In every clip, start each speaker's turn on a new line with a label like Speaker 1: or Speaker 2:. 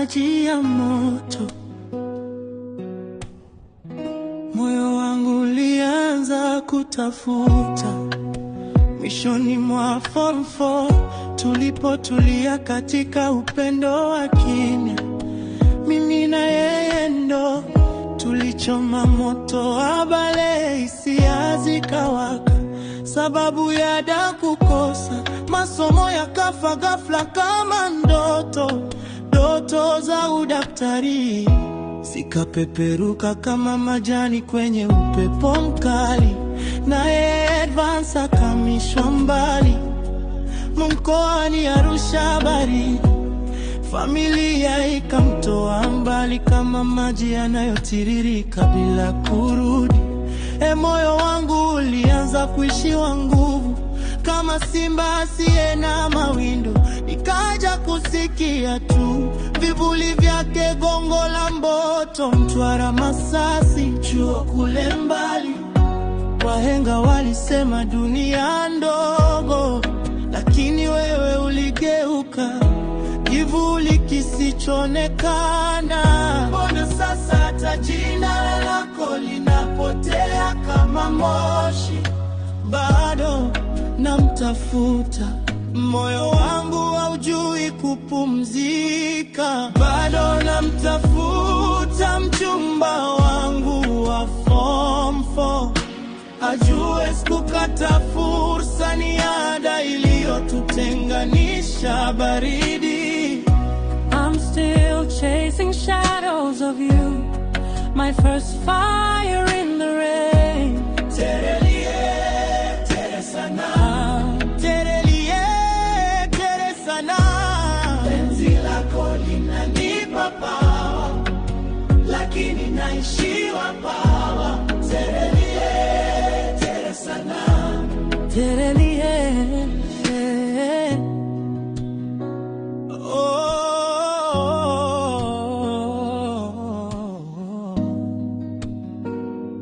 Speaker 1: maji ya moto. Moyo wangu ulianza kutafuta mwishoni mwa form 4, tulipotulia katika upendo wa kimya. Mimi na yeye ndo tulichoma moto wa bale, hisia zikawaka sababu ya da kukosa. Masomo yakafa ghafla kama ndoto za udaktari zikapeperuka kama majani kwenye upepo mkali. Naye advance akamishwa mbali mkoani Arusha baridi. Familia ikamtoa mbali kama maji yanayotiririka bila kurudi. Moyo wangu ulianza kuishiwa nguvu kama simba asiye na mawindo. Nikaja kusikia tu vivuli vyake, gongo la Mboto, Mtwara, Masasi, chuo kule mbali. Wahenga walisema dunia ndogo, lakini wewe uligeuka kivuli kisichoonekana. Mbona sasa hata jina lako linapotea kama moshi? Bado namtafuta, moyo wangu haujui kupumzika. Bado namtafuta mchumba wangu wa form 4, ajue sikukata fursa, ni ada iliyotutenganisha baridi.
Speaker 2: I'm still chasing shadows of you, my first fire in the rain.
Speaker 1: Terelie, tere sana. Terelie, tere sana. Penzi lako linanipa pawa, lakini naishiwa pawa. Terelie, tere sana.
Speaker 2: Terelie.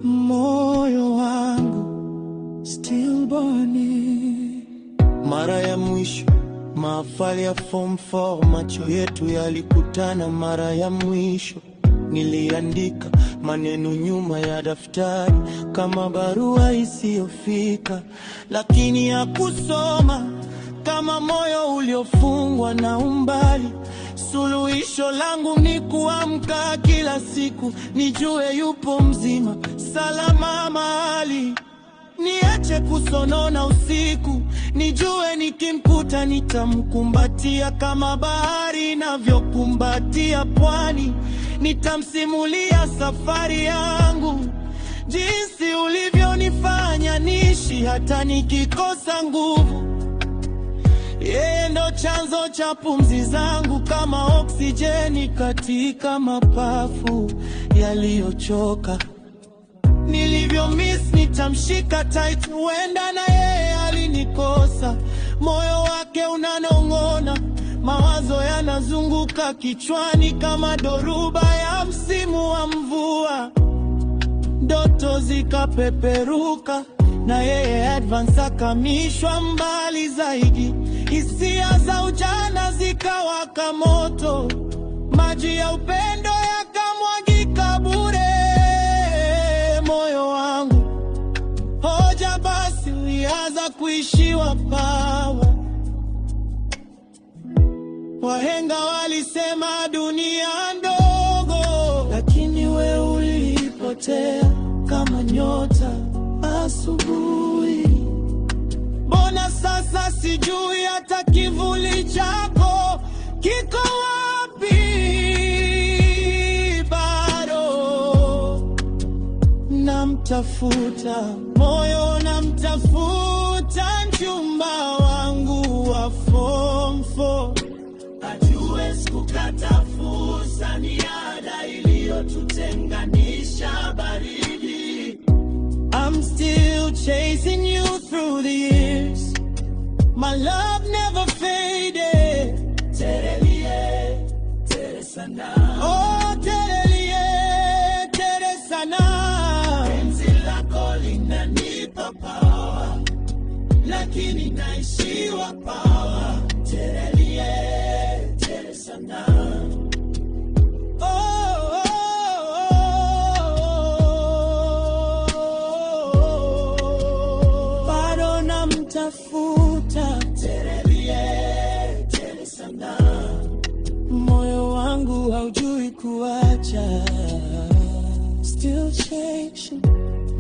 Speaker 1: Moyo wangu still burning. Mara ya mwisho mahafali ya form 4, macho yetu yalikutana mara ya mwisho. Niliandika maneno nyuma ya daftari kama barua isiyofika, lakini hakusoma kama moyo uliofungwa na umbali. Suluhisho langu ni kuamka kila siku, nijue yupo mzima salama mahali. Niache kusonona usiku, nijue nikimkuta nitamkumbatia kama bahari inavyokumbatia pwani. Nitamsimulia safari yangu, jinsi ulivyonifanya niishi hata nikikosa nguvu. Yeye ndo chanzo cha pumzi zangu, kama oksijeni katika mapafu yaliyochoka. Nilivyo miss nitamshika tight, huenda na yeye alinikosa. Moyo wake unanong'ona, mawazo yanazunguka kichwani kama dhoruba ya msimu wa mvua. Ndoto zikapeperuka, na yeye advance akamishwa mbali zaidi. Hisia za ujana zikawaka moto, maji ya upendo yakamwagika bure. Moyo wangu hoja basi ulianza kuishiwa pawa. Wahenga walisema dunia ndogo, lakini we ulipotea kama nyota asubuhi. Mbona sasa sijui hata kivuli chako kiko wapi? Bado namtafuta, moyo namtafuta mchumba wangu wa form 4, ajue sikukata fursa, ni ada iliyotutenganisha baridi. I'm still chasing you through the years, my love never faded. Terelie, tere sana. Oh, terelie, tere sana. Penzi lako linanipa power, lakini naishiwa power. Terelie, tere sana. namtafuta, terelie, tere sana. Moyo wangu haujui kuacha, still chasing.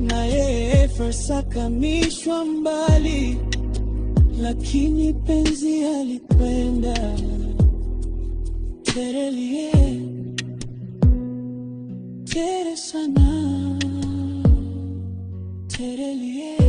Speaker 1: Na yeye first akamishwa mbali, lakini penzi alikwenda. Terelie, tere sana. Terelie.